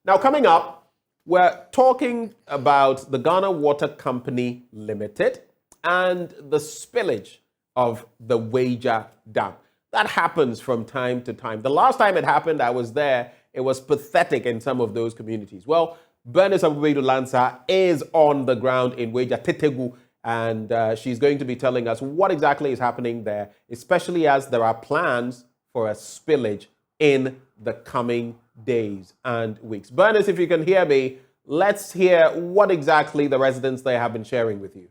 Now, coming up, we're talking about the Ghana Water Company Limited and the spillage of the Weija Dam. That happens from time to time. The last time it happened, I was there. It was pathetic in some of those communities. Well, Bernice Abubedu Lansa is on the ground in Weija, Tetegu, and she's going to be telling us what exactly is happening there, especially as there are plans for a spillage in the coming days and weeks. Bernice, if you can hear me, let's hear what exactly the residents there have been sharing with you.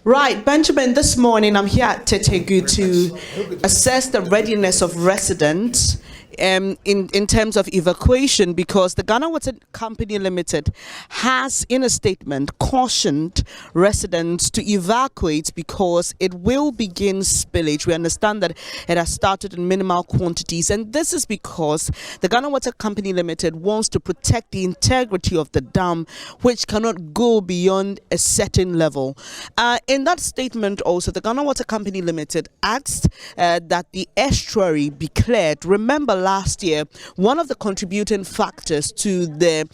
Right, Benjamin, this morning I'm here at Tetegu to assess the readiness of residents in terms of evacuation, because the Ghana Water Company Limited has, in a statement, cautioned residents to evacuate because it will begin spillage. We understand that it has started in minimal quantities, and this is because the Ghana Water Company Limited wants to protect the integrity of the dam, which cannot go beyond a certain level. In that statement also, the Ghana Water Company Limited asked that the estuary be cleared. Remember, last year, one of the contributing factors to the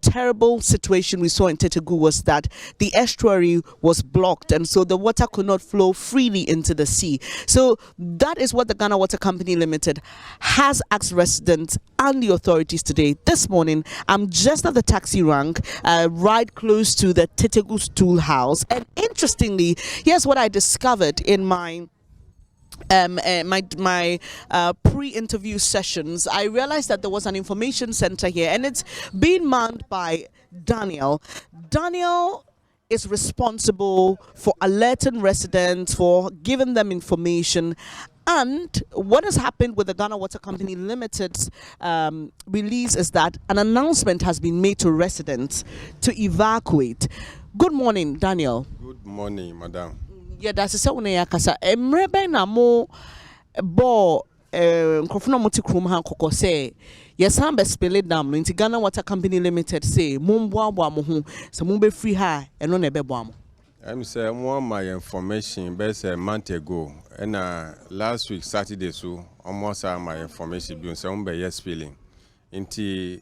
terrible situation we saw in Tetegu was that the estuary was blocked, and so the water could not flow freely into the sea. So that is what the Ghana Water Company Limited has asked residents and the authorities today. This morning, I'm just at the taxi rank, right close to the Tetegu stool house, and interestingly, here's what I discovered in my pre-interview sessions. I realized that there was an information center here, and it's being manned by Daniel. Daniel is responsible for alerting residents, for giving them information. And what has happened with the Ghana Water Company Limited's release is that an announcement has been made to residents to evacuate. Good morning, Daniel. Good morning, madam. Yeah, that's a sound ya kasa. Mrebe na mo bo nkrofo na mo ti krom han kokko say yes am be spillage dam no nti Ghana Water Company Limited say momboaboa mo ho se mo be free ha eno na be boa mo. I'm say more my information best a month ago, and last week Saturday so almost my information be say be yes spilling nti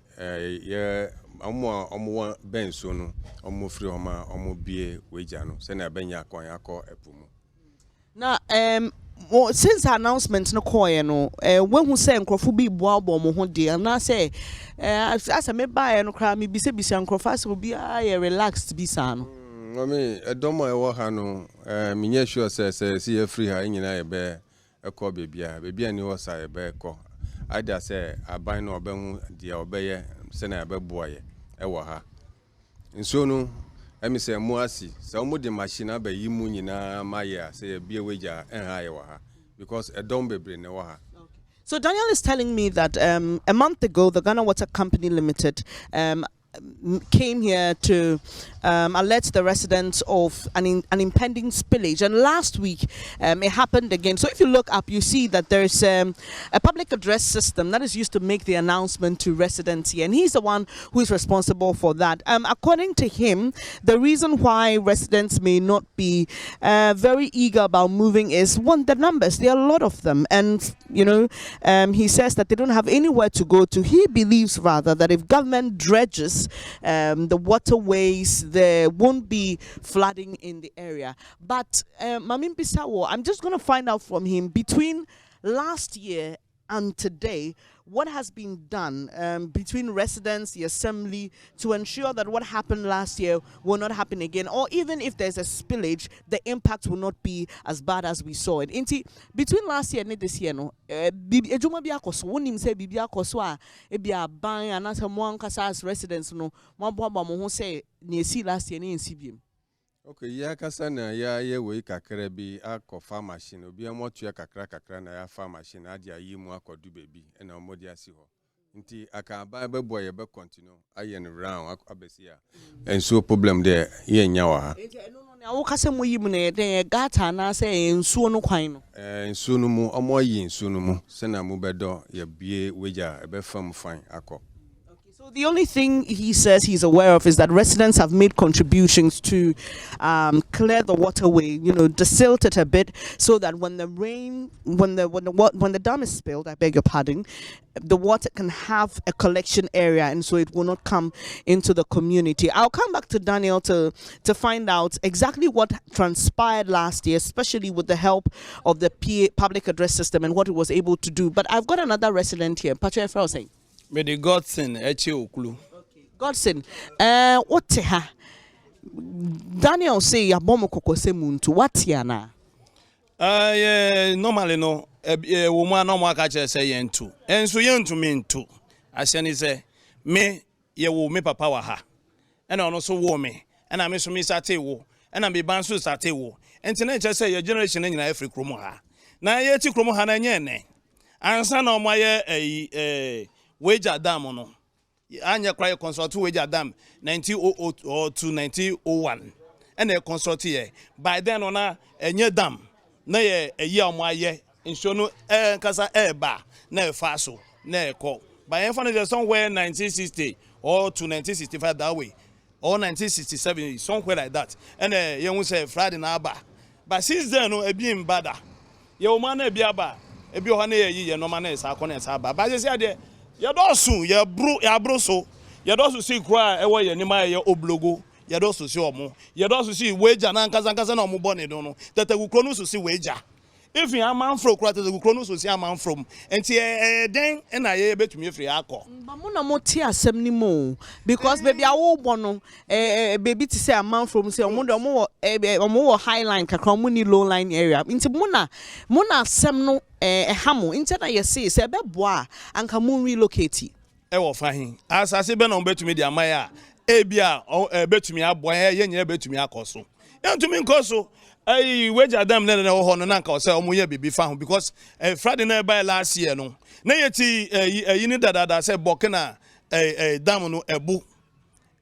yeah omo ben so no omo free omo bie Weija no se na benya akon akọ epu mu. Na since the announcement no call no when who say nkrofo bi boabo mo ho de na say as me buy no kra me bi se nkrofo as obi a relaxed bi sa no. I mean edomo e wo ha no me nya sure say free ha nyina e be ekọ bebia ni wo sa e be ekọ ada say aban no obehu de obeye se na be boye e wo ha nso no emi say mo asi say mo de machine abayi mu nyina maye say bia Weija ha ye wo ha because edom bebre ne wo ha. So Daniel is telling me that a month ago the Ghana Water Company Limited came here to alert the residents of an impending spillage, and last week it happened again. So if you look up, you see that there's a public address system that is used to make the announcement to residents here, and he's the one who is responsible for that. According to him, the reason why residents may not be very eager about moving is, one, the numbers. There are a lot of them, and he says that they don't have anywhere to go to. He believes rather that if government dredges the waterways, there won't be flooding in the area. But Mamin Bisawo, I'm just going to find out from him, between last year and today, what has been done between residents, the assembly, to ensure that what happened last year will not happen again, or even if there's a spillage, the impact will not be as bad as we saw it. Inti between last year and this year, no, ejuma bi akoso, wonim say bibi akoso a ebia ban anasa mo ankasa as residents no, mo aboa mo ho say na esi last year na ensi biem. Okay, ya kasa na ya ye we kakra bi akọ farm machine obi amotu ya kakra na ya farm machine adi ayi mu akodu bebi na omodi asi ho nti aka ba bebo ye be continue ayen round abesi ya enso problem there ye nya wa ha na wo kasa mo yi mu na ye gata na say ensuo no kwan no ensuo no mu omo yi ensuo no mu se na mu bedo ye bie Weija e be fam fine akọ. The only thing he says he's aware of is that residents have made contributions to clear the waterway, desilt it a bit so that when the rain, when the dam is spilled, I beg your pardon, the water can have a collection area and so it will not come into the community. I'll come back to Daniel to find out exactly what transpired last year, especially with the help of the public address system and what it was able to do. But I've got another resident here. Patrick Frosing. May the Godson, Okulu. Godson, what ha? Daniel say ya bomo kokose muntu. What yana? Normally no. Woman no more catch say yentu. And so yentu mean too. As any say, me ye wo me papa wa ha. And I also wo me. And I miss me sate wo. And I be bansu sate wo. And tonight I say your generation in every kromo ha. Na ye ti kromo ha na nyene. Ansa na omo ye Weija dam no. Anya cry consult Weija dam 1902 to 1901. And they consult here. By then on enye dam. Na ye year omo aye. Inshono kasa ba na faso na ko. By info somewhere 1960 or to 1965 that way. Or 1967 somewhere like that. And you will say Friday na ba. But since then no e bi mbada. Ye o man na bi aba. E bi o ha na ye no man na sa akọ sa ba. But say there ye do so ye bro so. Ye do so see kra e wo ye nima ye oblogo. Ye do so see omo. Ye do so see Weija na nkasa na omo bone do no. Tatagu kro no so see Weija. If you are man from Tatagu kro no so see a man from. Enti den na ye betumi free akọ. But mona mo ti asem ni mo because baby awo bono baby to say a man from say omo high line kakra omo ni low line area. Nti mona asem no hamo inti na ye say be boa anka mo relocate. E wo fahin. Asase be na betumi di amaya ebia betumi aboa ye nyina betumi akoso. Entumi nkoso Weija dam na ho no na nka o say omo ye bibi fa ho because Friday na by last year no na yeti yini dada say bokena dam no ebu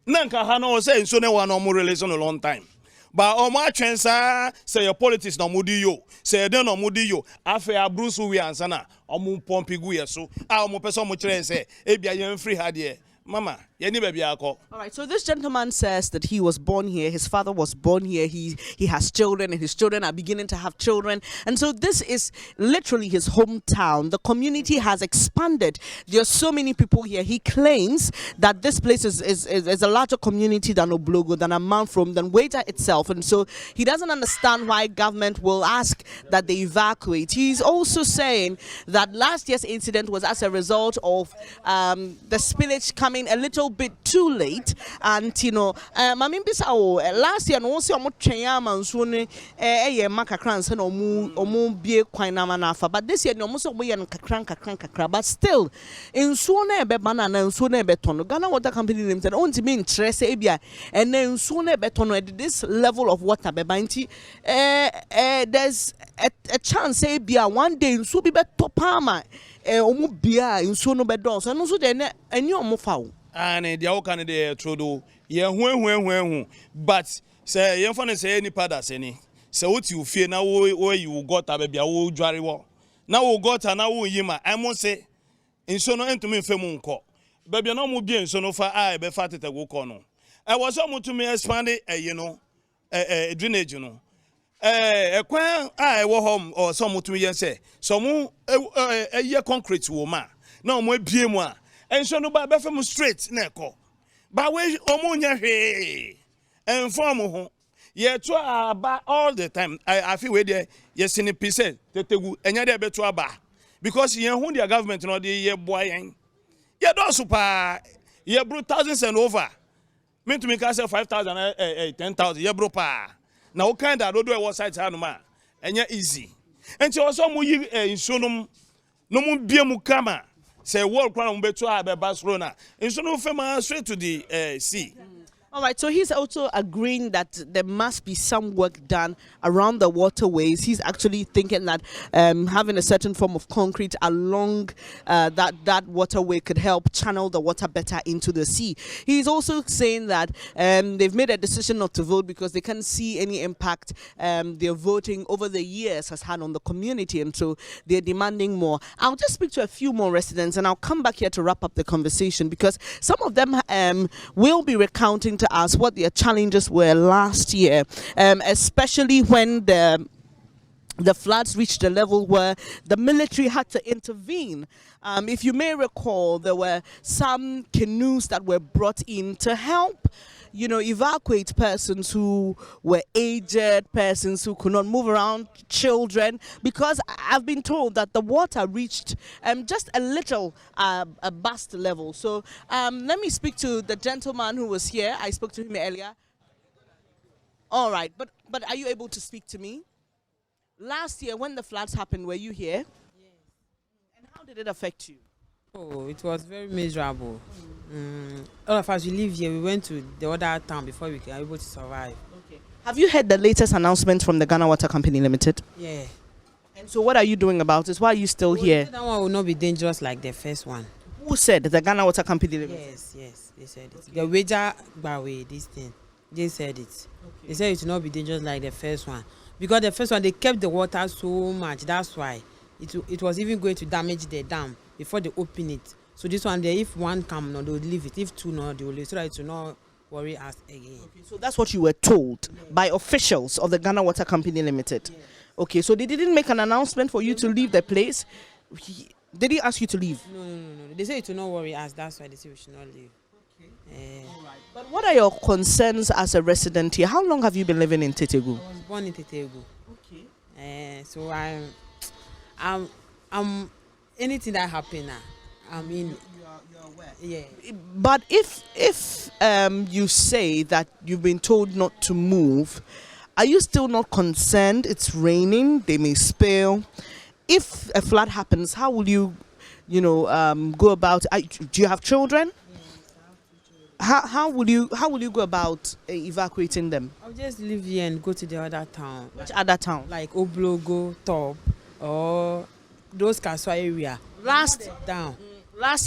na nka ha no say nso na wa no mo relation a long time but omo atwensa say your politics no mudi yo say den no mudi yo afa abrusu wi ansa na omo pompi gu yeso omo pese omo kire say ebia ye free ha de Mama, all right, so this gentleman says that he was born here, his father was born here, he has children, and his children are beginning to have children. And so this is literally his hometown. The community has expanded. There are so many people here. He claims that this place is a larger community than Oblogo, than Amanfrom, than Weija itself. And so he doesn't understand why government will ask that they evacuate. He's also saying that last year's incident was as a result of the spillage coming a little bit too late, and last year no see omo twenya manso ne eye makakran se no omo bie kwan na manafa, but this year no omo so omo ye kakran, but still nsuo na ebe banana nsuo na ebe tono Ghana Water Company Limited onti me interest e bia and nsuo na ebe tono at this level of water be banti there's a chance e bia one day nsuo bi be topama omu bia nsuo no be don so no so de na ani omu fawo and the all kind of trodo ye hu but say ye fun say any padas any say what you fear now where you got abia wo dware wo na wo got na wo yima I must say nsuo no entumi femu nko baby na omu bia nsuo no fa a be fa Tatagu ko no I was omu to me expand drainage no ekwan a wo home or some to me say some concrete wo ma na omu abie mu a and so no ba from straight na ko ba we omunya hwe inform ho ye to aba all the time I feel we there yes in percent Tatagu enya there be to aba because ye hu their government no dey ye boy yen ye do super ye bro thousands and over me to me can say 5,000 10,000 ye bro pa na o kind that do e was site hanu ma enya easy enti also mu yi insonum no mu bie mu kama say world crown beto abeba srona inso no fema straight to the sea. All right, so he's also agreeing that there must be some work done around the waterways. He's actually thinking that having a certain form of concrete along that waterway could help channel the water better into the sea. He's also saying that they've made a decision not to vote because they can't see any impact their voting over the years has had on the community, and so they're demanding more. I'll just speak to a few more residents and I'll come back here to wrap up the conversation, because some of them will be recounting to us what their challenges were last year, especially when the floods reached a level where the military had to intervene. If you may recall, there were some canoes that were brought in to help, evacuate persons who were aged, persons who could not move around, children, because I've been told that the water reached just a little bust level. So let me speak to the gentleman who was here. I spoke to him earlier. All right, but are you able to speak to me? Last year, when the floods happened, were you here? Yes. And how did it affect you? Oh, it was very miserable. All of us, we live here. We went to the other town before we were able to survive. Okay. Have you heard the latest announcement from the Ghana Water Company Limited? Yeah. And so what are you doing about it? Why are you still here? That one will not be dangerous like the first one. Who said? The Ghana Water Company Limited? Yes, they said it. The Weija Bawe, this thing, they said it. Okay. They said it will not be dangerous like the first one. Because the first one, they kept the water so much. That's why it was even going to damage the dam before they open it. So this one, if one come, no, they will leave it. If two, no, they will leave it, so that it will not worry us again. Okay, so that's what you were told by officials of the Ghana Water Company Limited. Yes. Okay, so they didn't make an announcement for you to leave the place. Did he ask you to leave? No. They say it will not worry us. That's why they say we should not leave. Okay. All right. But what are your concerns as a resident here? How long have you been living in Tetegu? I was born in Tetegu. Okay. So I'm anything that happen now, I mean, you're aware. Yeah. But if you say that you've been told not to move, are you still not concerned? It's raining, they may spill. If a flood happens, how will you, go about? Do you have children? Yes, I have 2 children. How will you go about evacuating them? I'll just leave here and go to the other town. Which other town? Like Oblogo, Top, or those Kaswa area. Last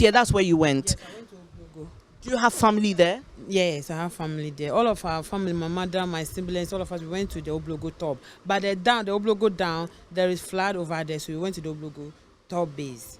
year, that's where you went. Yes, I went to Oblogo. Do you have family there? Yes, I have family there. All of our family, my mother, my siblings, all of us, we went to the Oblogo Top. But the Oblogo down, there is flood over there, so we went to the Oblogo Top base.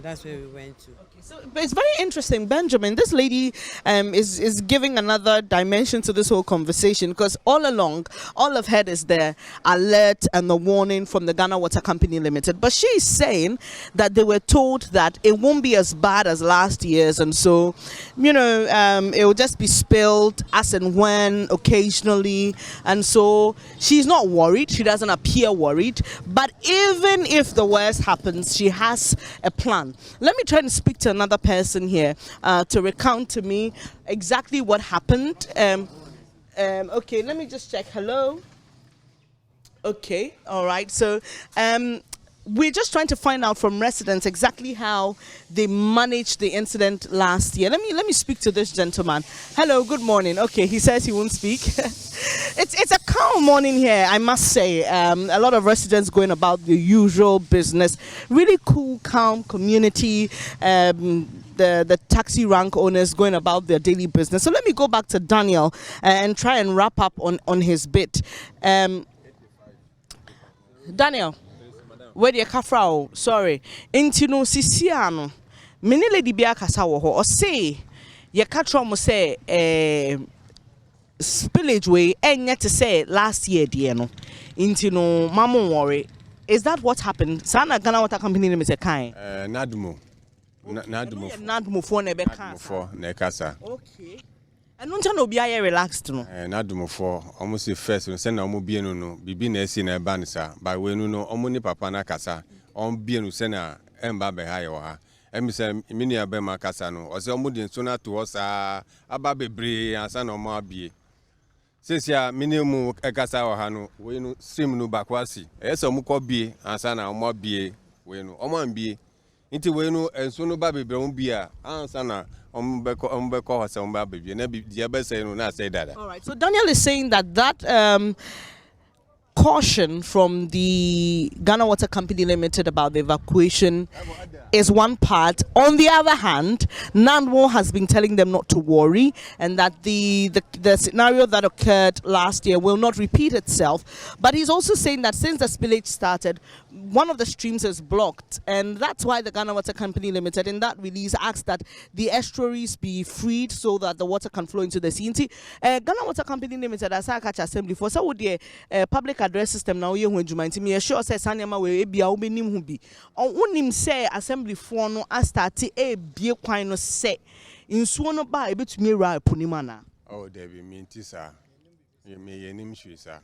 That's where we went to. Okay, so it's very interesting, Benjamin. This lady is giving another dimension to this whole conversation, because all along, all I've heard is the alert and the warning from the Ghana Water Company Limited. But she's saying that they were told that it won't be as bad as last year's, and so, it will just be spilled as and when, occasionally. And so she's not worried. She doesn't appear worried. But even if the worst happens, she has a plan. Let me try and speak to another person here to recount to me exactly what happened. Okay, let me just check. Hello. Okay, all right. So we're just trying to find out from residents exactly how they managed the incident last year. Let me speak to this gentleman. Hello, good morning. Okay, he says he won't speak. It's a calm morning here, I must say. A lot of residents going about the usual business. Really cool, calm community. The taxi rank owners going about their daily business. So let me go back to Daniel and try and wrap up on his bit. Daniel. Where the kafra sorry intino sisiano many lady bia kasa wo ho o say ye katro mo say spillage way enye to say last year de no intino mamo worry. Is that what happened? Sana Ghana Water Company Limited kind nadumo for nebe kasa. Okay. And no be relaxed no. Nadumo for almost the first send na omo bienu no bibi na esi na eba nsa by we no omo ni papa na kasa on bienu se na emba be ha yo ha emi se mini abe ma kasa no o se omo de nso na to osa aba bebre ansa na omo abie sesia mini mu kasa wo ha no we no stream no bakwasi e se omo ko bie ansa na omo abie we no omo ambie Inti we no enso no ba bebre on bia ansa na ombeko hose omba bebie na dia be say no na say dada. All right. So Daniel is saying that caution from the Ghana Water Company Limited about the evacuation is one part. On the other hand, NANWO has been telling them not to worry and that the scenario that occurred last year will not repeat itself. But he's also saying that since the spillage started, one of the streams is blocked, and that's why the Ghana Water Company Limited in that release asked that the estuaries be freed so that the water can flow into the sea. Ghana Water Company Limited as I catch assembly for so would the public address system now you when you mind me sure says Sanyama we be a benim who be on unim say assembly for no as start a be quino say in suono by a bit me ra punimana. Oh, David Mintisa. You may name sir.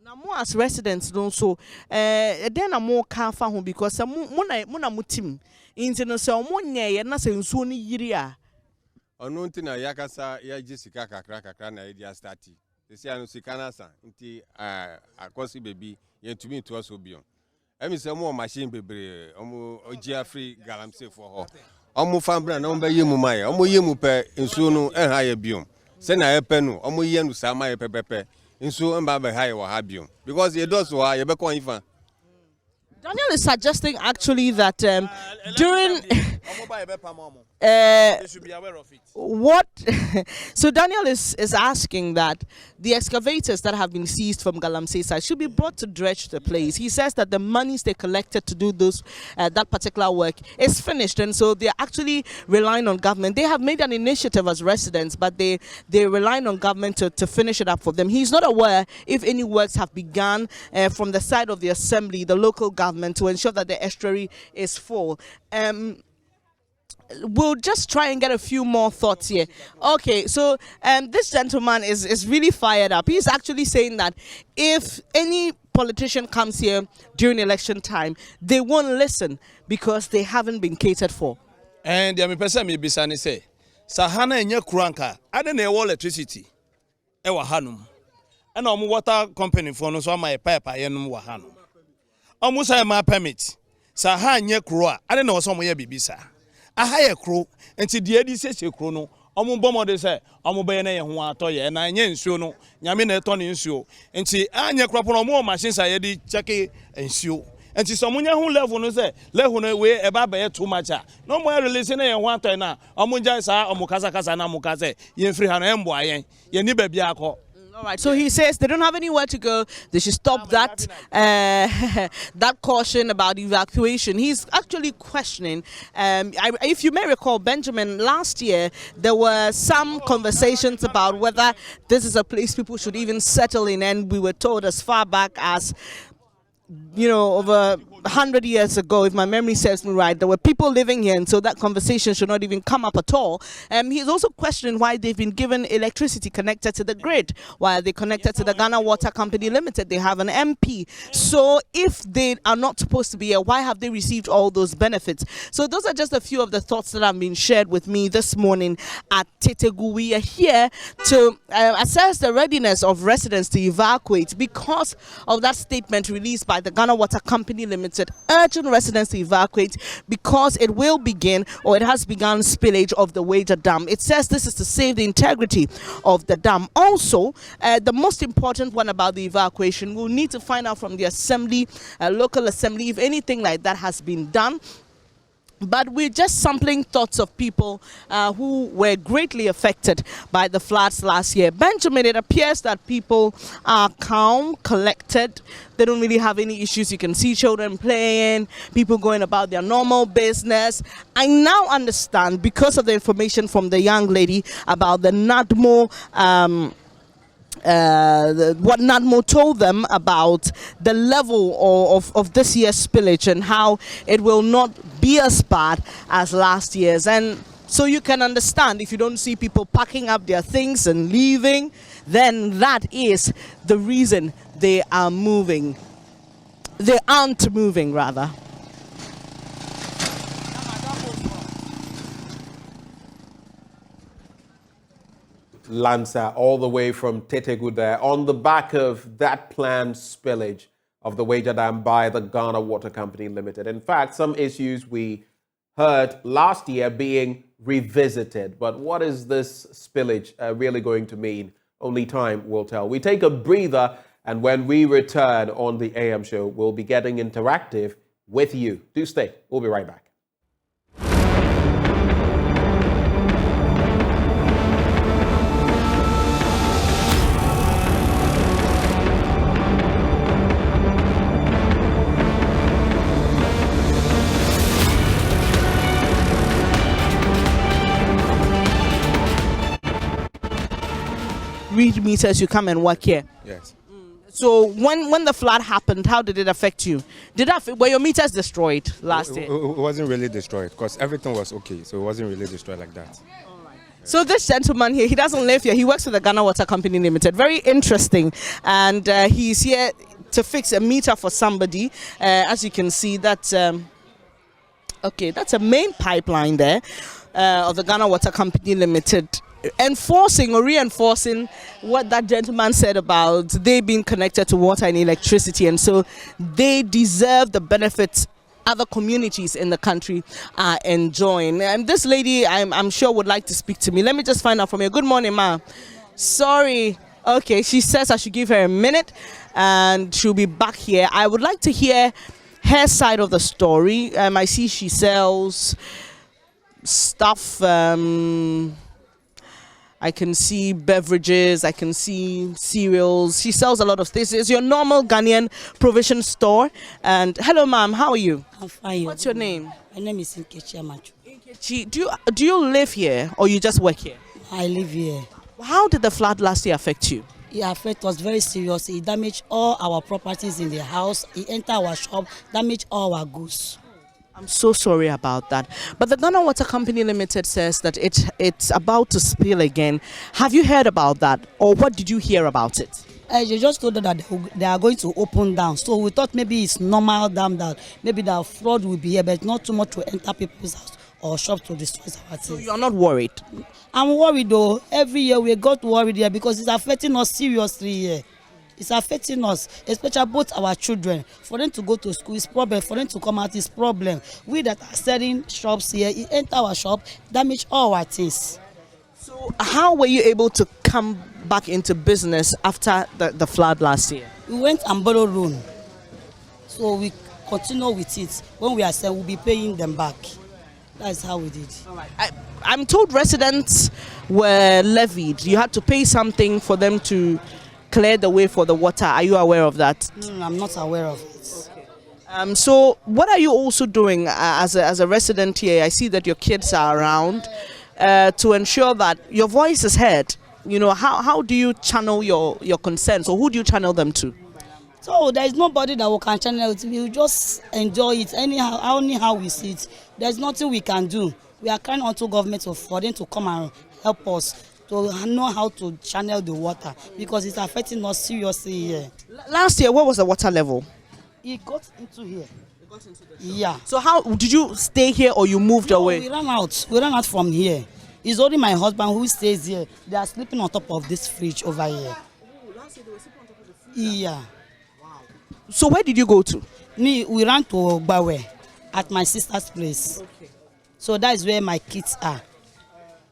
Now, more as residents don't so then a more car home because some muna mutim into no so money and not saying soon yiria. Or no thing yakasa ya Jessica kakra na idea starti. They say I no sikanasa inti akosi baby yen to me to us obion. Emi say more machine bebre omo ogia free galamsey for her. Omo fambra na omba yemu mai omo yemu pe nsuo no enha ye biom. Se na ye pe no omo yenu sama ye pepepe. Inso mba be high wa habium because it does wa ye be kon ifa. Daniel is suggesting actually that during they should be aware of it. what so Daniel is asking that the excavators that have been seized from Galamsey side should be brought to dredge the place. He says that the monies they collected to do those that particular work is finished, and so they're actually relying on government. They have made an initiative as residents, but they're relying on government to finish it up for them. He's not aware if any works have begun from the side of the assembly, the local government, to ensure that the estuary is full. We'll just try and get a few more thoughts here. Okay, so this gentleman is really fired up. He's actually saying that if any politician comes here during election time, they won't listen because they haven't been catered for. And the person may be say, Sahana and Yakranka, I don't know electricity. Ewa Hanum. And I'm water company for no so my pipe I am Wahanum. Almost I my permit. Sahan Yakra, I don't know somewhere bibisa. A higher crew, and to the eddy says a chrono, Omo Bomo de say, Omo Bene and Toya, and I yen suno, Yamina Tony and Sue, and see Anya Crapono more machines I eddy, Chucky and Sue. And see someone who level no say, Lehune way about too much. No more releasing and one time now, Omunja sa, Omukaza Casana Mukaze, Yen free hand and boy, Yen Nibebiako. All right, so he says they don't have anywhere to go. They should stop that that caution about evacuation. He's actually questioning. If you may recall, Benjamin, last year there were some conversations about whether this is a place people should even settle in, and we were told as far back as over 100 years ago, if my memory serves me right, there were people living here, and so that conversation should not even come up at all. He's also questioning why they've been given electricity connected to the grid. Why are they connected to the Ghana Water Company Limited? They have an MP. So if they are not supposed to be here, why have they received all those benefits? So those are just a few of the thoughts that have been shared with me this morning at Tetegu. We are here to assess the readiness of residents to evacuate because of that statement released by the Ghana Water Company Limited, urging residents to evacuate because it will begin, or it has begun, spillage of the Weija Dam. It says this is to save the integrity of the dam. Also, the most important one about the evacuation, we'll need to find out from the assembly, local assembly, if anything like that has been done. But we're just sampling thoughts of people who were greatly affected by the floods last year. Benjamin, it appears that people are calm, collected. They don't really have any issues. You can see children playing, people going about their normal business. I now understand, because of the information from the young lady about the NADMO, what NADMO told them about the level of this year's spillage and how it will not be as bad as last year's. And so you can understand, if you don't see people packing up their things and leaving, then that is the reason they are moving. They aren't moving, rather. Lancer, all the way from Tetegu there, on the back of that planned spillage of the Weija Dam by the Ghana Water Company Limited. In fact, some issues we heard last year being revisited. But what is this spillage really going to mean? Only time will tell. We take a breather, and when we return on the AM show, we'll be getting interactive with you. Do stay. We'll be right back. Read meters, you come and work here. Yes. So when the flood happened, how did it affect you? Were your meters destroyed last year? It wasn't really destroyed because everything was okay, so it wasn't really destroyed like that. So this gentleman here, he doesn't live here. He works for the Ghana Water Company Limited. Very interesting. And he's here to fix a meter for somebody. As you can see, that's okay. That's a main pipeline there of the Ghana Water Company Limited. Enforcing or reinforcing what that gentleman said about they being connected to water and electricity, and so they deserve the benefits other communities in the country are enjoying. And this lady, I'm sure, would like to speak to me. Let me just find out from you. Good morning, ma. Sorry. Okay, she says I should give her a minute and she'll be back here. I would like to hear her side of the story. I see she sells stuff. I can see beverages, I can see cereals. She sells a lot of things. It's your normal Ghanaian provision store. And hello, ma'am, how are you? I'm fine. What's your name? My name is Nkechi Amachu. Do you live here or you just work here? I live here. How did the flood last year affect you? It affected us very seriously. It damaged all our properties in the house. It entered our shop, damaged all our goods. I'm so sorry about that. But the Ghana Water Company Limited says that it's about to spill again. Have you heard about that? Or what did you hear about it? They just told us that they are going to open down. So we thought maybe it's normal dam, that maybe the flood will be here, but not too much to enter people's house or shops to destroy our things. So you're not worried? I'm worried though. Every year we got worried here because it's affecting us seriously here. It's affecting us, especially both our children. For them to go to school is problem. For them to come out is problem. We that are selling shops here, it enter our shop, damage all our things. So how were you able to come back into business after the flood last year? We went and borrowed loan. So we continue with it. When we are selling, we'll be paying them back. That's how we did. All right. I'm told residents were levied. You had to pay something for them to clear the way for the water. Are you aware of that? No, I'm not aware of it. Okay. So what are you also doing as a resident here? I see that your kids are around to ensure that your voice is heard. You know, how do you channel your concerns, or who do you channel them to? So there is nobody that we can channel it. We will just enjoy it anyhow we see it. There's nothing we can do. We are crying onto government for them to come and help us to know how to channel the water because it's affecting us seriously here. Last year, what was the water level? It got into here. Yeah. So how did you stay here or you moved away? We ran out. We ran out from here. It's only my husband who stays here. They are sleeping on top of this fridge over here. Oh, last year they were sleeping on top of the fridge. Yeah. Wow. So where did you go to? We ran to Bawe at my sister's place. Okay. So that is where my kids are.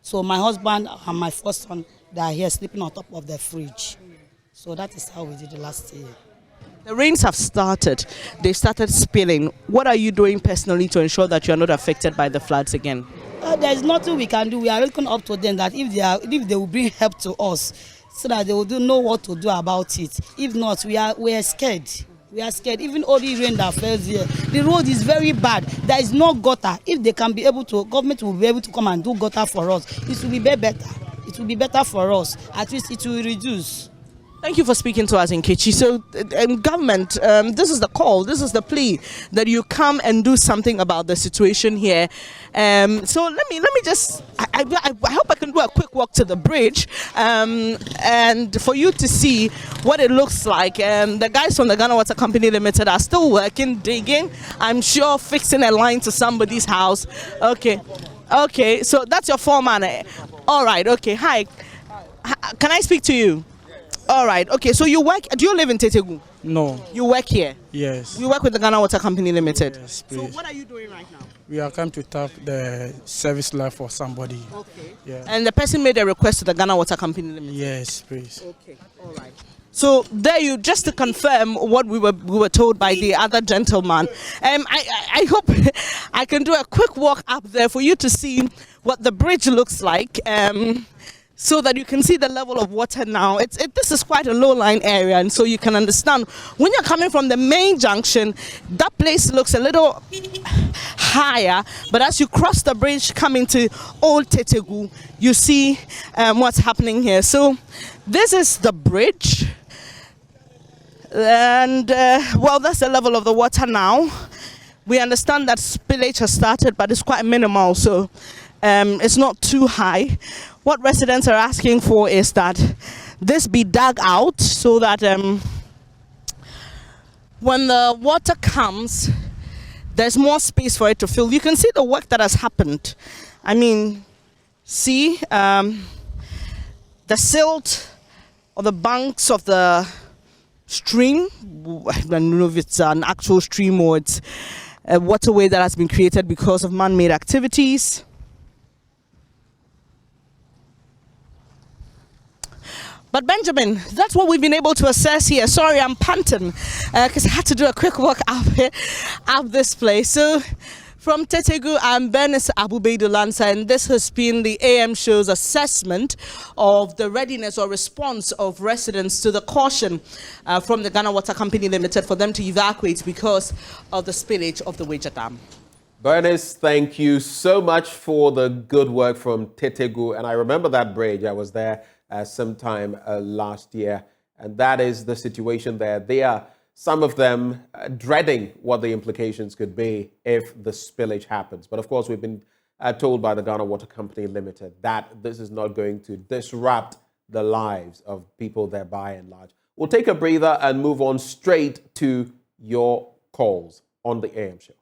So my husband and my first son, they are here sleeping on top of the fridge. So that is how we did it last year. The rains have started. They started spilling. What are you doing personally to ensure that you are not affected by the floods again? There is nothing we can do. We are looking up to them that if they will bring help to us, so that they will know what to do about it. If not, we are scared. We are scared. Even all the rain that falls here, the road is very bad. There is no gutter. If they can be able to, government will be able to come and do gutter for us. It will be better. It will be better for us. At least it will reduce. Thank you for speaking to us, Nkechi. So, government, this is the call, this is the plea that you come and do something about the situation here. So let me just, I hope I can do a quick walk to the bridge, and for you to see what it looks like. The guys from the Ghana Water Company Limited are still working, digging, I'm sure fixing a line to somebody's house. Okay, so that's your foreman. All right, okay, hi. Can I speak to you? All right. Okay. So you work. Do you live in Tetegu? No. You work here? Yes. You work with the Ghana Water Company Limited? Yes, So please. what are you doing right now? We are come to tap the service line for somebody. Okay. Yeah. And the person made a request to the Ghana Water Company Limited? Yes, please. Okay, all right. So there you, just to confirm what we were told by the other gentleman. I hope I can do a quick walk up there for you to see what the bridge looks like. So that you can see the level of water now. This is quite a low-lying area, and so you can understand when you're coming from the main junction, that place looks a little higher, but as you cross the bridge coming to Old Tetegu, you see what's happening here. So this is the bridge, and well, that's the level of the water now. We understand that spillage has started, but it's quite minimal, so it's not too high. What residents are asking for is that this be dug out so that when the water comes, there's more space for it to fill. You can see the work that has happened. I mean, see the silt or the banks of the stream. I don't know if it's an actual stream or it's a waterway that has been created because of man-made activities. But Benjamin, that's what we've been able to assess here. Sorry, I'm panting because I had to do a quick walk up this place. So from Tetegu, I'm Bernice Abubeidu Lanza, and this has been the AM Show's assessment of the readiness or response of residents to the caution from the Ghana Water Company Limited for them to evacuate because of the spillage of the Weija Dam. Bernice, thank you so much for the good work from Tetegu. And I remember that bridge. I was there sometime last year, and that is the situation there. They are, some of them, dreading what the implications could be if the spillage happens. But of course, we've been told by the Ghana Water Company Limited that this is not going to disrupt the lives of people there by and large. We'll take a breather and move on straight to your calls on the AM Show.